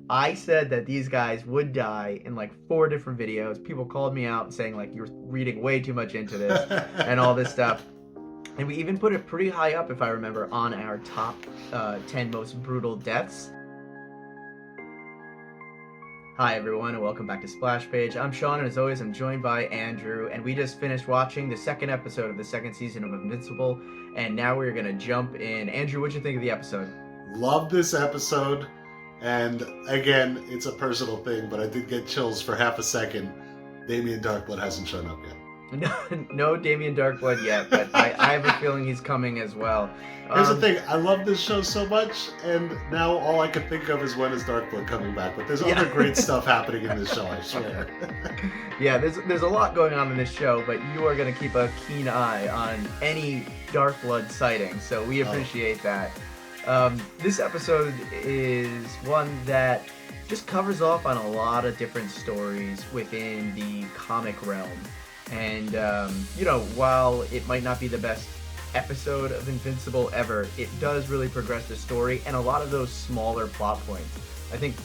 I said that these guys would die in like 4 different videos. People called me out saying like you're reading way too much into this and all this stuff. And we even put it pretty high up, if I remember, on our top 10 most brutal deaths. Hi everyone, and welcome back to Splash Page. I'm Sean, and as always, I'm joined by Andrew, and we just finished watching the second episode of the second season of Invincible, and now we're gonna jump in. Andrew, what'd you think of the episode? Love this episode, and again, it's a personal thing, but I did get chills for half a second. Damien Darkblood hasn't shown up yet. No Damien Darkblood yet, but I have a feeling he's coming as well. Here's the thing, I love this show so much, and now all I can think of is when is Darkblood coming back, but there's other great stuff happening in this show, I swear. Yeah, there's a lot going on in this show, but you are going to keep a keen eye on any Darkblood sighting, so we appreciate that. This episode is one that just covers off on a lot of different stories within the comic realm. And, while it might not be the best episode of Invincible ever, it does really progress the story and a lot of those smaller plot points. I think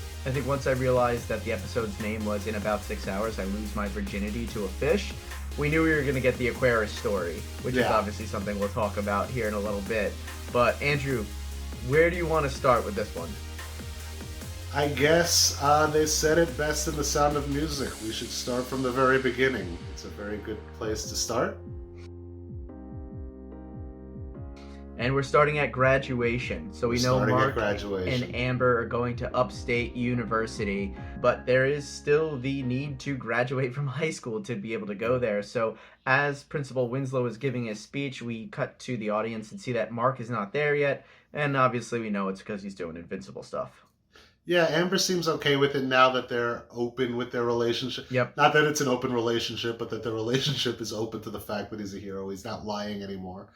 once I realized that the episode's name was In About 6 Hours, I Lose My Virginity to a Fish, we knew we were going to get the Aquarius story, which is obviously something we'll talk about here in a little bit. But, Andrew, where do you want to start with this one? I guess they said it best in The Sound of Music. We should start from the very beginning. It's a very good place to start. And we're starting at graduation. So we know Mark and Amber are going to Upstate University, but there is still the need to graduate from high school to be able to go there. So as Principal Winslow is giving his speech, we cut to the audience and see that Mark is not there yet. And obviously we know it's because he's doing Invincible stuff. Yeah, Amber seems okay with it now that they're open with their relationship. Yep. Not that it's an open relationship, but that the relationship is open to the fact that he's a hero. He's not lying anymore.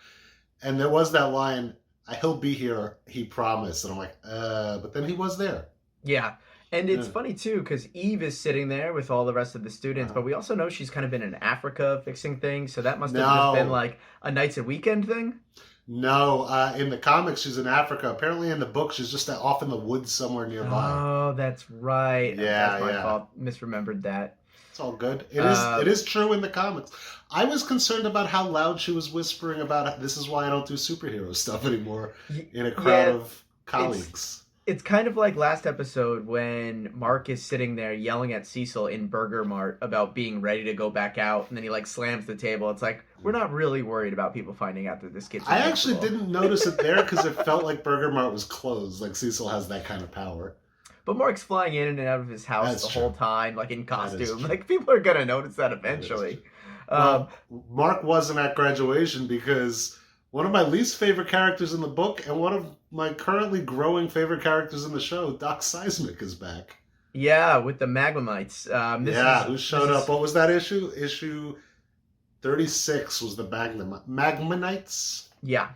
And there was that line, he'll be here, he promised. And I'm like, but then he was there. Yeah. And it's funny, too, because Eve is sitting there with all the rest of the students, but we also know she's kind of been in Africa fixing things, so that must have just been like a nights and weekend thing? No, in the comics, she's in Africa. Apparently in the book, she's just off in the woods somewhere nearby. Oh, that's right. Yeah, that's my fault. Misremembered that. It's all good. It is true in the comics. I was concerned about how loud she was whispering about this is why I don't do superhero stuff anymore in a crowd of colleagues. It's kind of like last episode when Mark is sitting there yelling at Cecil in Burger Mart about being ready to go back out, and then he like slams the table. It's like, we're not really worried about people finding out that this kid's I actually didn't notice it there because it felt like Burger Mart was closed. Like Cecil has that kind of power. But Mark's flying in and out of his house whole time, like in costume. Like people are gonna notice that eventually. Mark wasn't at graduation because one of my least favorite characters in the book and one of my currently growing favorite characters in the show, Doc Seismic, is back. Yeah, with the Magmamites. Who showed up? What was that issue? Issue 36 was the Magmamites. Yeah.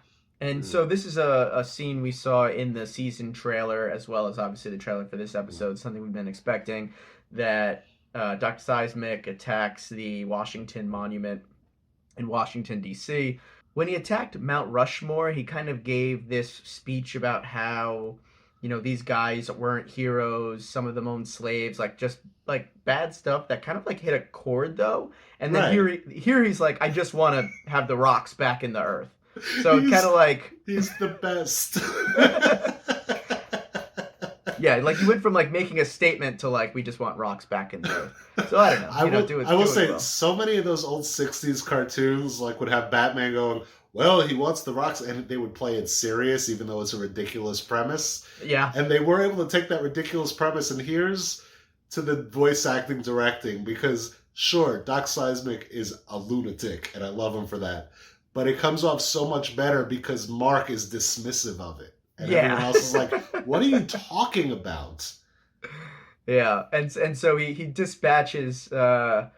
And so this is a scene we saw in the season trailer, as well as obviously the trailer for this episode, something we've been expecting, that Dr. Seismic attacks the Washington Monument in Washington, D.C. When he attacked Mount Rushmore, he kind of gave this speech about how, these guys weren't heroes, some of them owned slaves, like just like bad stuff that kind of like hit a chord though. And then here he's like, I just want to have the rocks back in the earth. So kind of like he's the best. Yeah, like you went from like making a statement to like we just want rocks back in the earth. So I don't know. I will say so many of those old 60s cartoons like would have Batman going, well, he wants the rocks, and they would play it serious even though it's a ridiculous premise. Yeah. And they were able to take that ridiculous premise, and here's to the voice acting directing, because sure, Doc Seismic is a lunatic and I love him for that. But it comes off so much better because Mark is dismissive of it. And everyone else is like, what are you talking about? Yeah, and so he dispatches our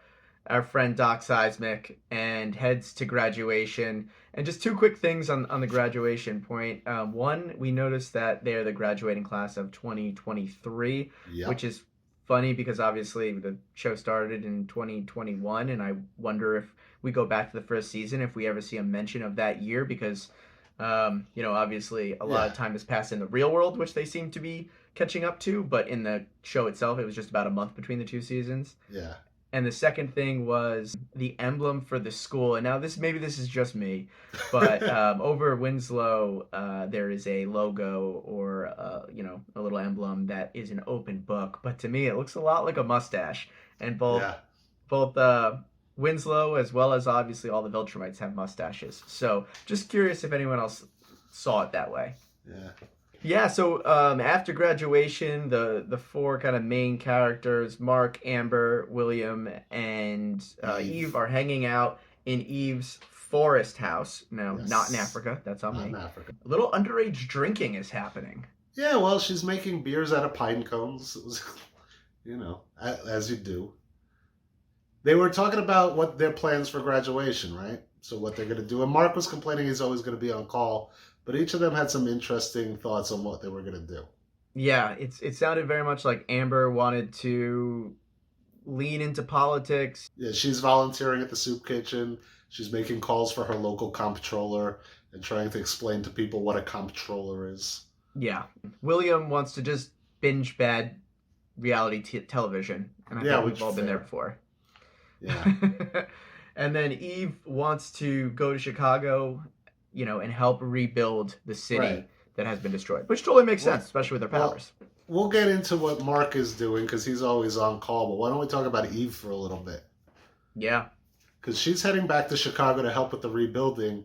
friend Doc Seismic and heads to graduation. And just two quick things on the graduation point. One, we noticed that they're the graduating class of 2023, which is funny because obviously the show started in 2021, and I wonder if we go back to the first season if we ever see a mention of that year, because Obviously a lot of time has passed in the real world, which they seem to be catching up to, but in the show itself, it was just about a month between the two seasons. Yeah. And the second thing was the emblem for the school. And now this is just me, but over Winslow, there is a logo or a little emblem that is an open book. But to me, it looks a lot like a mustache. And both Winslow as well as obviously all the Viltrumites have mustaches. So just curious if anyone else saw it that way. Yeah. Yeah, so after graduation, the four kind of main characters, Mark, Amber, William, and Eve, are hanging out in Eve's forest house. No, not in Africa. That's on me. Not in Africa. A little underage drinking is happening. Yeah, well, she's making beers out of pine cones. It was, as you do. They were talking about what their plans for graduation, right? So what they're going to do. And Mark was complaining he's always going to be on call. But each of them had some interesting thoughts on what they were going to do. Yeah, it sounded very much like Amber wanted to lean into politics. Yeah, she's volunteering at the soup kitchen. She's making calls for her local comptroller and trying to explain to people what a comptroller is. Yeah. William wants to just binge bad reality television. And I think we've all been there before. Yeah. And then Eve wants to go to Chicago, and help rebuild the city that has been destroyed, which totally makes sense, especially with their powers. We'll get into what Mark is doing because he's always on call, but why don't we talk about Eve for a little bit? Yeah. Because she's heading back to Chicago to help with the rebuilding.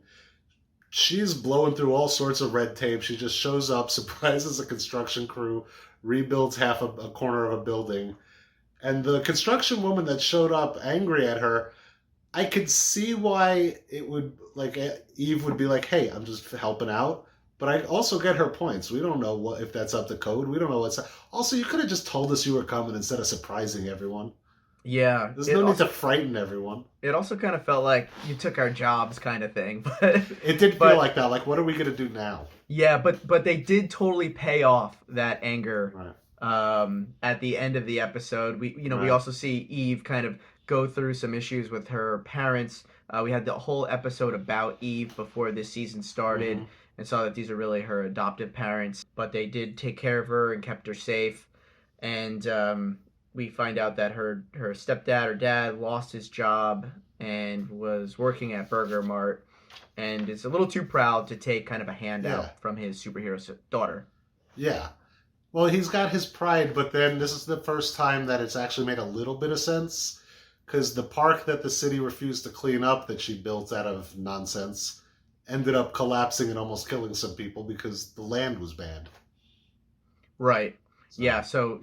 She's blowing through all sorts of red tape. She just shows up, surprises a construction crew, rebuilds half a corner of a building. And the construction woman that showed up angry at her, I could see why it would, Eve would be like, hey, I'm just helping out. But I also get her points. We don't know if that's up to code. We don't know what's... Also, you could have just told us you were coming instead of surprising everyone. Yeah. There's no need to frighten everyone. It also kind of felt like you took our jobs kind of thing. But it did feel like that. Like, what are we going to do now? Yeah, but they did totally pay off that anger at the end of the episode. We also see Eve kind of go through some issues with her parents. We had the whole episode about Eve before this season started and saw that these are really her adoptive parents. But they did take care of her and kept her safe. And we find out that her stepdad or dad lost his job and was working at Burger Mart and is a little too proud to take kind of a handout from his superhero daughter. Yeah. Well, he's got his pride, but then this is the first time that it's actually made a little bit of sense. Because the park that the city refused to clean up that she built out of nonsense ended up collapsing and almost killing some people because the land was bad. Right. So. Yeah, so,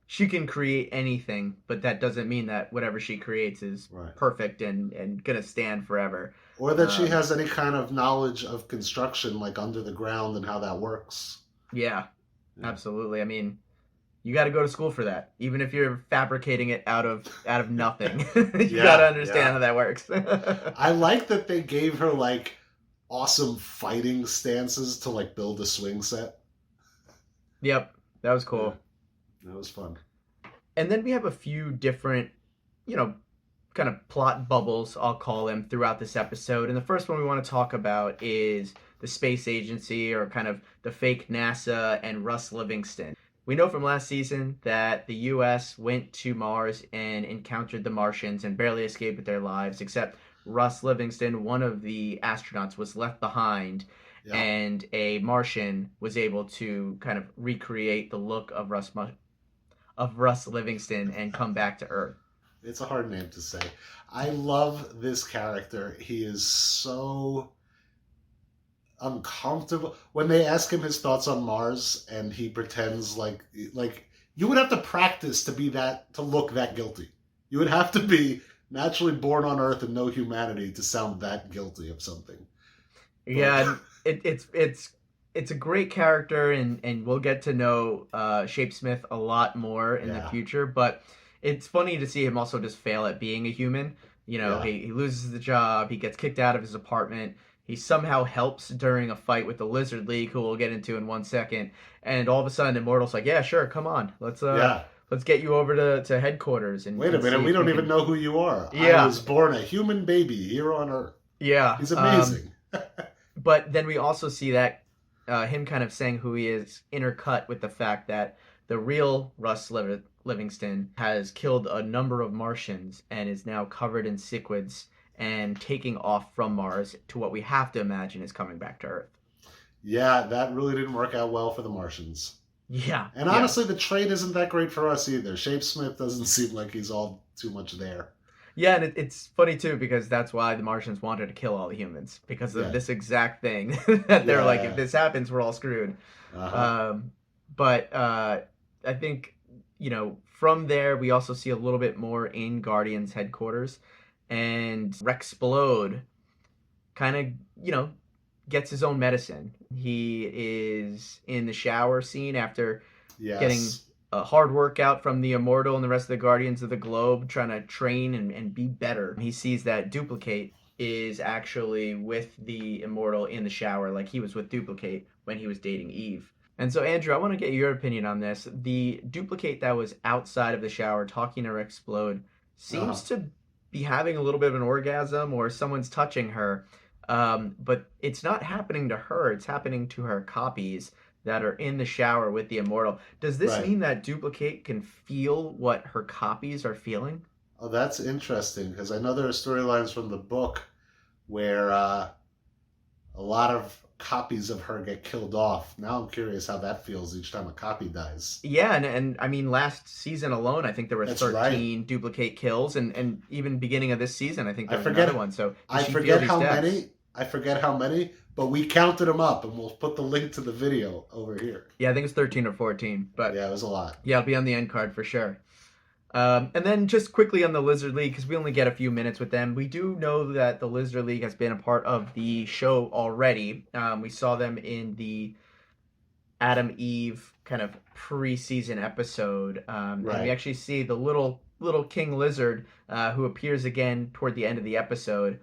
she can create anything, but that doesn't mean that whatever she creates is perfect and going to stand forever. Or that she has any kind of knowledge of construction, like under the ground and how that works. Yeah, absolutely. You got to go to school for that. Even if you're fabricating it out of nothing, you got to understand how that works. I like that they gave her awesome fighting stances to build a swing set. Yep, that was cool. Yeah, that was fun. And then we have a few different, kind of plot bubbles, I'll call them, throughout this episode. And the first one we want to talk about is the space agency, or kind of the fake NASA, and Russ Livingston. We know from last season that the U.S. went to Mars and encountered the Martians and barely escaped with their lives, except Russ Livingston, one of the astronauts, was left behind, and a Martian was able to kind of recreate the look of Russ Livingston and come back to Earth. It's a hard name to say. I love this character. He is so uncomfortable when they ask him his thoughts on Mars, and he pretends like you would have to practice to look that guilty. You would have to be naturally born on Earth and know humanity to sound that guilty of something. Yeah, it's a great character, and we'll get to know Shapesmith a lot more in the future. But it's funny to see him also just fail at being a human. He loses the job, he gets kicked out of his apartment. He somehow helps during a fight with the Lizard League, who we'll get into in 1 second. And all of a sudden, Immortal's like, yeah, sure, come on. Let's get you over to headquarters. And wait a minute, we don't even know who you are. Yeah. I was born a human baby here on Earth. Yeah. He's amazing. But then we also see that him kind of saying who he is intercut with the fact that the real Livingston has killed a number of Martians and is now covered in cichlids and taking off from Mars to what we have to imagine is coming back to Earth. Yeah, that really didn't work out well for the Martians. Yeah. And honestly, the trade isn't that great for us either. Shapesmith doesn't seem like he's all too much there. Yeah, and it's funny too because that's why the Martians wanted to kill all the humans because of this exact thing that they're like, if this happens, we're all screwed. Uh-huh. But I think from there we also see a little bit more in Guardians headquarters, and Rexplode kind of gets his own medicine. He is in the shower scene after getting a hard workout from the Immortal and the rest of the Guardians of the Globe, trying to train and be better. He sees that Duplicate is actually with the Immortal in the shower, like he was with Duplicate when he was dating Eve. And so, Andrew, I want to get your opinion on this. The Duplicate that was outside of the shower talking to Rexplode seems to be having a little bit of an orgasm, or someone's touching her. But it's not happening to her. It's happening to her copies that are in the shower with the Immortal. Does this mean that Duplicate can feel what her copies are feeling? Oh, that's interesting, because I know there are storylines from the book where a lot of copies of her get killed off. Now I'm curious how that feels each time a copy dies. Yeah, and I mean, last season alone, I think there were 13 Duplicate kills, and even beginning of this season, I think there was another one. So I forget how many, but we counted them up, and we'll put the link to the video over here. Yeah, I think it's 13 or 14. But yeah, it was a lot. Yeah, it'll be on the end card for sure. And then just quickly on the Lizard League, because we only get a few minutes with them. We do know that the Lizard League has been a part of the show already. We saw them in the Adam Eve kind of pre-season episode. And we actually see the little King Lizard who appears again toward the end of the episode.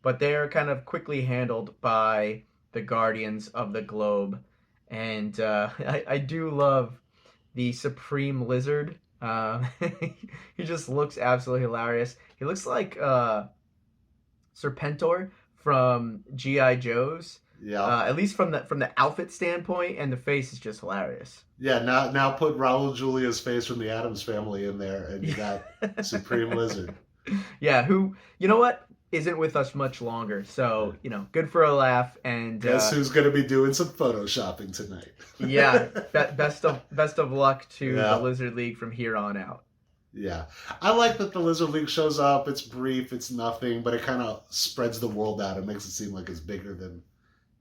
But they're kind of quickly handled by the Guardians of the Globe. And I do love the Supreme Lizard. He just looks absolutely hilarious. He looks like Serpentor from G.I. Joe's. Yeah. At least from the outfit standpoint, and the face is just hilarious. Yeah, now put Raul Julia's face from the Addams Family in there, and you got Supreme Lizard. Yeah, who, you know what, isn't with us much longer. So, good for a laugh. And guess who's going to be doing some photoshopping tonight? Yeah, best of luck to the Lizard League from here on out. Yeah, I like that the Lizard League shows up. It's brief, it's nothing, but it kind of spreads the world out. It makes it seem like it's bigger than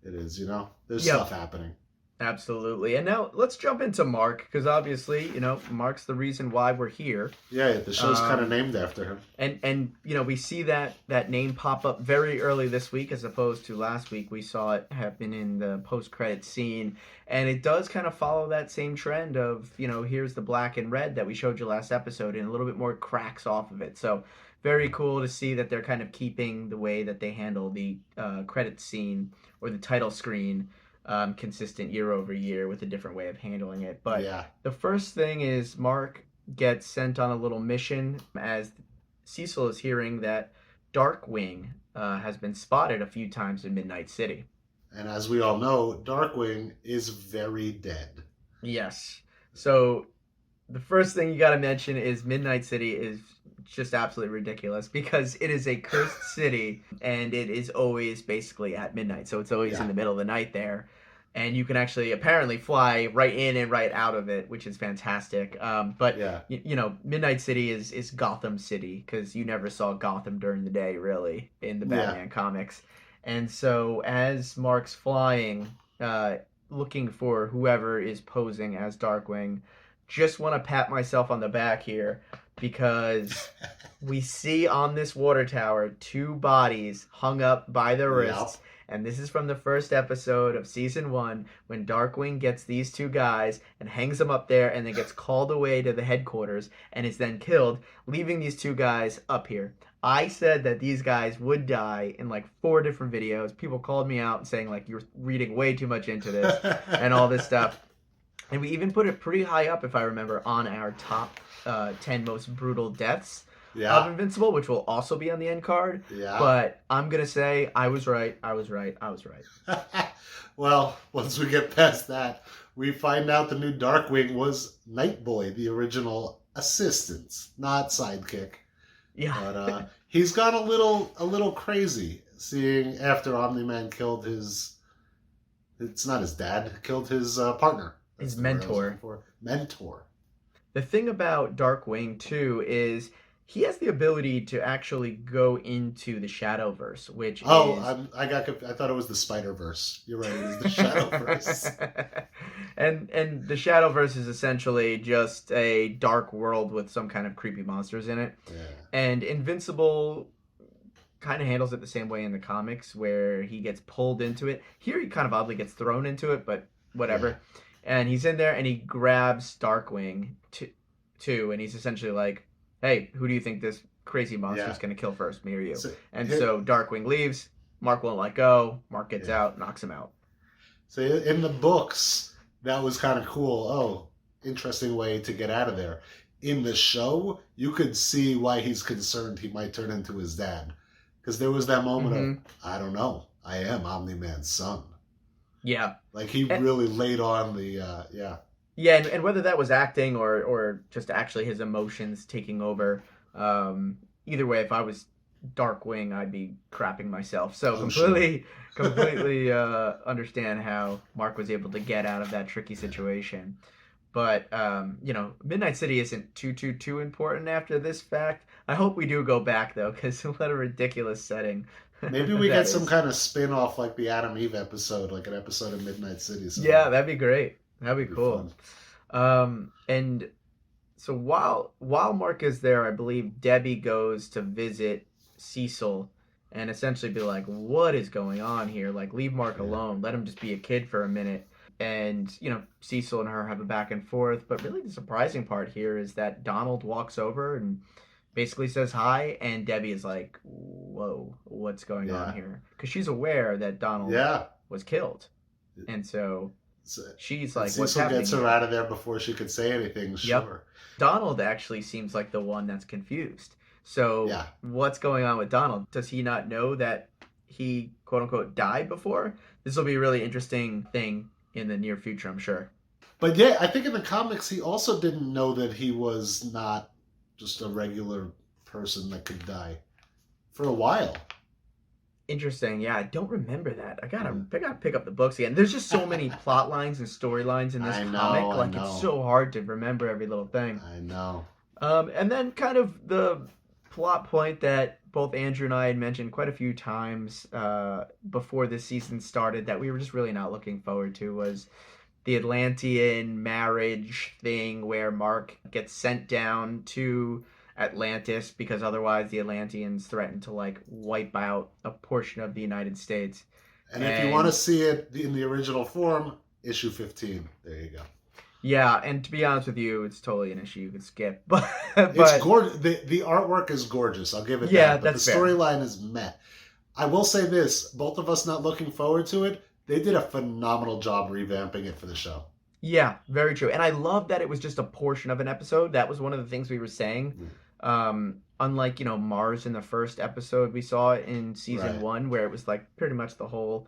it is. There's stuff happening. Absolutely. And now let's jump into Mark, because obviously, Mark's the reason why we're here. Yeah, the show's kind of named after him. And we see that name pop up very early this week, as opposed to last week. We saw it happen in the post-credit scene. And it does kind of follow that same trend of, here's the black and red that we showed you last episode, and a little bit more cracks off of it. So very cool to see that they're kind of keeping the way that they handle the credit scene or the title screen consistent year over year with a different way of handling it. But the first thing is Mark gets sent on a little mission as Cecil is hearing that Darkwing has been spotted a few times in Midnight City. And as we all know, Darkwing is very dead. Yes. So the first thing you got to mention is Midnight City is just absolutely ridiculous because it is a cursed city and it is always basically at midnight. So it's always in the middle of the night there. And you can actually apparently fly right in and right out of it, which is fantastic. But Midnight City is Gotham City, because you never saw Gotham during the day, really, in the Batman comics. And so as Mark's flying, looking for whoever is posing as Darkwing, just want to pat myself on the back here, because we see on this water tower 2 bodies hung up by the wrists. And this is from the first episode of season 1, when Darkwing gets these 2 guys and hangs them up there and then gets called away to the headquarters and is then killed, leaving these 2 guys up here. I said that these guys would die in like 4 different videos. People called me out saying like, you're reading way too much into this and all this stuff. And we even put it pretty high up, if I remember, on our top 10 most brutal deaths. of Yeah, Invincible, which will also be on the end card. yeah. But I'm gonna say I was right. I was right. I was right. Well, once we get past that, we find out the new Darkwing was Nightboy, the original assistant, not sidekick. Yeah. But he's gone a little crazy, seeing after Omni-Man killed his. It's not his dad. Killed his partner. That's His the word I was looking mentor. for. Mentor. The thing about Darkwing too is he has the ability to actually go into the Shadowverse, which Oh, is I thought it was the Spider Verse. You're right. It is the Shadowverse. and the Shadowverse is essentially just a dark world with some kind of creepy monsters in it. Yeah. And Invincible kind of handles it the same way in the comics where he gets pulled into it. Here he kind of oddly gets thrown into it, but whatever. Yeah. And he's in there and he grabs Darkwing too, and he's essentially like, "Hey, who do you think this crazy monster is Yeah. going to kill first, me or you?" So, And here- so Darkwing leaves. Mark won't let go. Mark gets Yeah. out, knocks him out. So in the books, that was kind of cool. Oh, interesting way to get out of there. In the show, you could see why he's concerned he might turn into his dad. Because there was that moment of, I don't know, I am Omni-Man's son. Yeah. Like he And- really laid on the, yeah. Yeah, and whether that was acting or just actually his emotions taking over, either way, if I was Darkwing, I'd be crapping myself. So completely understand how Mark was able to get out of that tricky situation. But Midnight City isn't too important after this fact. I hope we do go back though, because what a ridiculous setting. Maybe we that get some is. kind of spin-off like the Adam Eve episode, like an episode of Midnight City. Yeah, that'd be great. That'd be It'd be cool. fun. And so while Mark is there, I believe Debbie goes to visit Cecil and essentially be like, "What is going on here? Like, leave Mark Yeah. alone. Let him just be a kid for a minute." And Cecil and her have a back and forth. But really, the surprising part here is that Donald walks over and basically says hi, and Debbie is like, "Whoa, what's going Yeah. on here?" Because she's aware that Donald Yeah. was killed, and so So, she's and like, "What's Cecil happening gets her here?" out of there before she could say anything. Yep. Sure. Donald actually seems like the one that's confused. So Yeah. what's going on with Donald? Does he not know that he quote unquote died before? This will be a really interesting thing in the near future, I'm sure. But yeah, I think in the comics he also didn't know that he was not just a regular person that could die for a while. Interesting. Yeah, I don't remember that. I gotta pick up the books again. There's just so many plot lines and storylines in this I know, comic. I Like know. it's so hard to remember every little thing. I know. And then kind of the plot point that both Andrew and I had mentioned quite a few times before this season started that we were just really not looking forward to was the Atlantean marriage thing where Mark gets sent down to Atlantis because otherwise the Atlanteans threaten to like wipe out a portion of the United States. And if you want to see it in the original form, issue 15. There you go. Yeah, and to be honest with you, it's totally an issue you could skip. But It's gorgeous. The artwork is gorgeous. I'll give it that. But that's the fair. storyline is meh. I will say this: both of us not looking forward to it. They did a phenomenal job revamping it for the show. Yeah, very true. And I love that it was just a portion of an episode. That was one of the things we were saying. Unlike, Mars in the first episode we saw in season Right. 1, where it was like pretty much the whole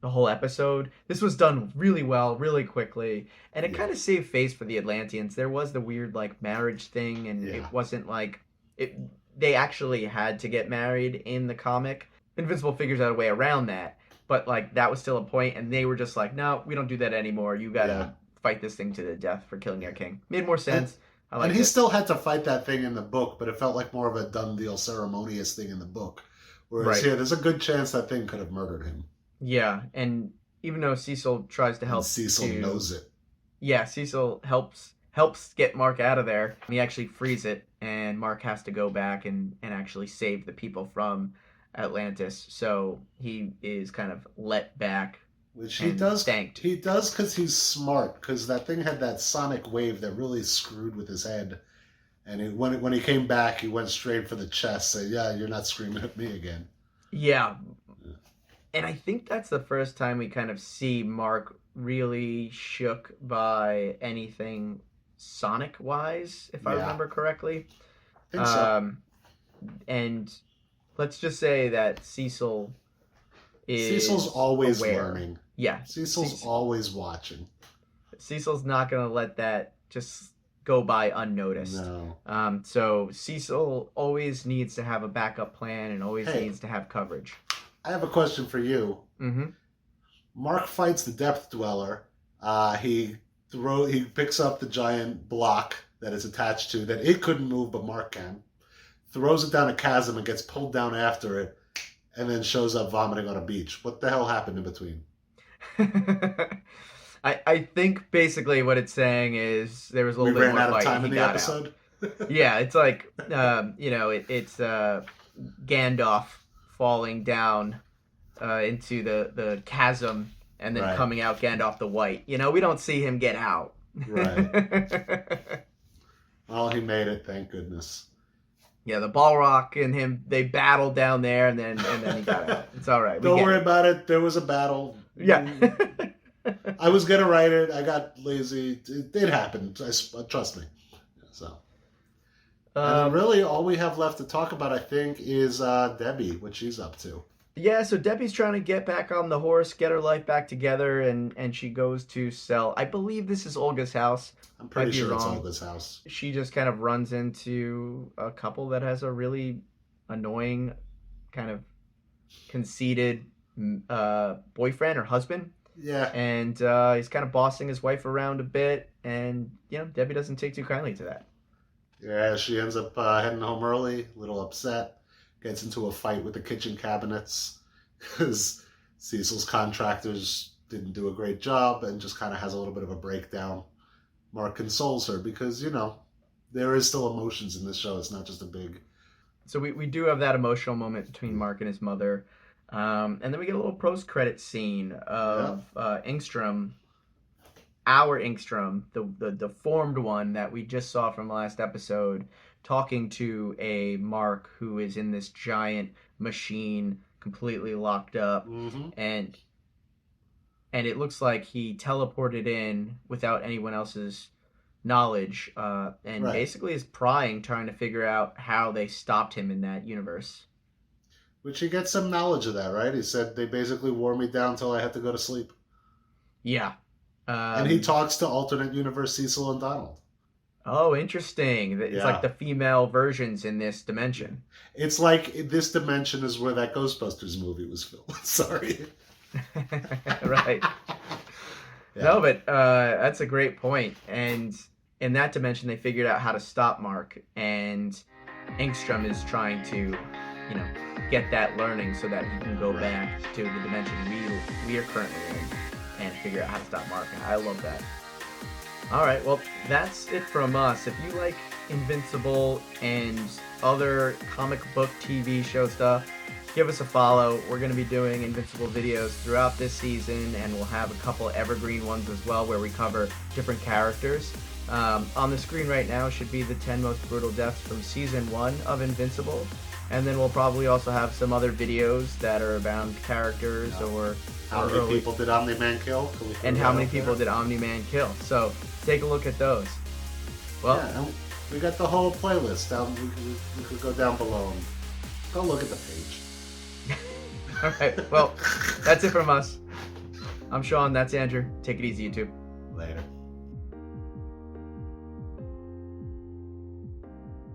episode. This was done really well, really quickly, and it Yeah. kind of saved face for the Atlanteans. There was the weird like marriage thing, and Yeah. it wasn't like it. They actually had to get married in the comic. Invincible figures out a way around that, but like that was still a point, and they were just like, "No, we don't do that anymore. You gotta Yeah. fight this thing to the death for killing our king." Made more sense. I And liked he it. still had to fight that thing in the book, but it felt like more of a done deal, ceremonious thing in the book. Whereas Right. here, there's a good chance that thing could have murdered him. Yeah, and even though Cecil tries to help, And Cecil knows it. Yeah, Cecil helps get Mark out of there. He actually frees it, and Mark has to go back and actually save the people from Atlantis. So he is kind of let back. Which he and does. thanked. He does because he's smart. Because that thing had that sonic wave that really screwed with his head. And when he came back, he went straight for the chest. Said, "Yeah, you're not screaming at me again." Yeah. And I think that's the first time we kind of see Mark really shook by anything Sonic-wise, if I Yeah. remember correctly. think so. And let's just say that Cecil's always aware. learning. Yeah. Cecil's always watching. Cecil's not going to let that just go by unnoticed. No. So Cecil always needs to have a backup plan and always needs to have coverage. I have a question for you. Mm-hmm. Mark fights the Depth Dweller. He picks up the giant block that is attached to that it couldn't move, but Mark can. Throws it down a chasm and gets pulled down after it, and then shows up vomiting on a beach. What the hell happened in between? I think basically what it's saying is there was a little bit more fight. We ran out of time in the episode. Yeah, it's like it's Gandalf falling down into the chasm and then coming out Gandalf the White. We don't see him get out. Right. Well, he made it, thank goodness. Yeah, the Balrog and him, they battled down there, and then he got out. It's all right. Don't worry about it. There was a battle. Yeah. I was going to write it. I got lazy. It happened. Trust me. So, and really, all we have left to talk about, I think, is Debbie, what she's up to. Yeah, so Debbie's trying to get back on the horse, get her life back together, and she goes to sell. I believe this is Olga's house. I'm pretty sure it's Olga's house. She just kind of runs into a couple that has a really annoying, kind of conceited boyfriend or husband. Yeah. And he's kind of bossing his wife around a bit, and Debbie doesn't take too kindly to that. Yeah, she ends up heading home early, a little upset. Gets into a fight with the kitchen cabinets because Cecil's contractors didn't do a great job, and just kind of has a little bit of a breakdown. Mark consoles her because, there is still emotions in this show. It's not just a big... So we do have that emotional moment between Mark and his mother. And then we get a little post-credit scene of Engstrom, our Engstrom, the deformed one that we just saw from last episode, talking to a Mark who is in this giant machine, completely locked up, and it looks like he teleported in without anyone else's knowledge, and basically is trying to figure out how they stopped him in that universe. Which he gets some knowledge of that, right? He said, they basically wore me down until I had to go to sleep. Yeah. And he talks to alternate universe Cecil and Donald. Oh, interesting. It's like the female versions in this dimension. It's like this dimension is where that Ghostbusters movie was filmed. Sorry. Right. Yeah. No, but that's a great point. And in that dimension, they figured out how to stop Mark. And Engstrom is trying to, get that learning so that he can go back to the dimension we are currently in and figure out how to stop Mark. And I love that. All right, well, that's it from us. If you like Invincible and other comic book TV show stuff, give us a follow. We're going to be doing Invincible videos throughout this season, and we'll have a couple evergreen ones as well where we cover different characters. On the screen right now should be the 10 most brutal deaths from Season 1 of Invincible, and then we'll probably also have some other videos that are about characters or... How many people did Omni-Man kill? And how many people did Omni-Man kill? So take a look at those. Well, we got the whole playlist down. We could go down below and go look at the page. All right. Well, that's it from us. I'm Sean. That's Andrew. Take it easy, YouTube. Later.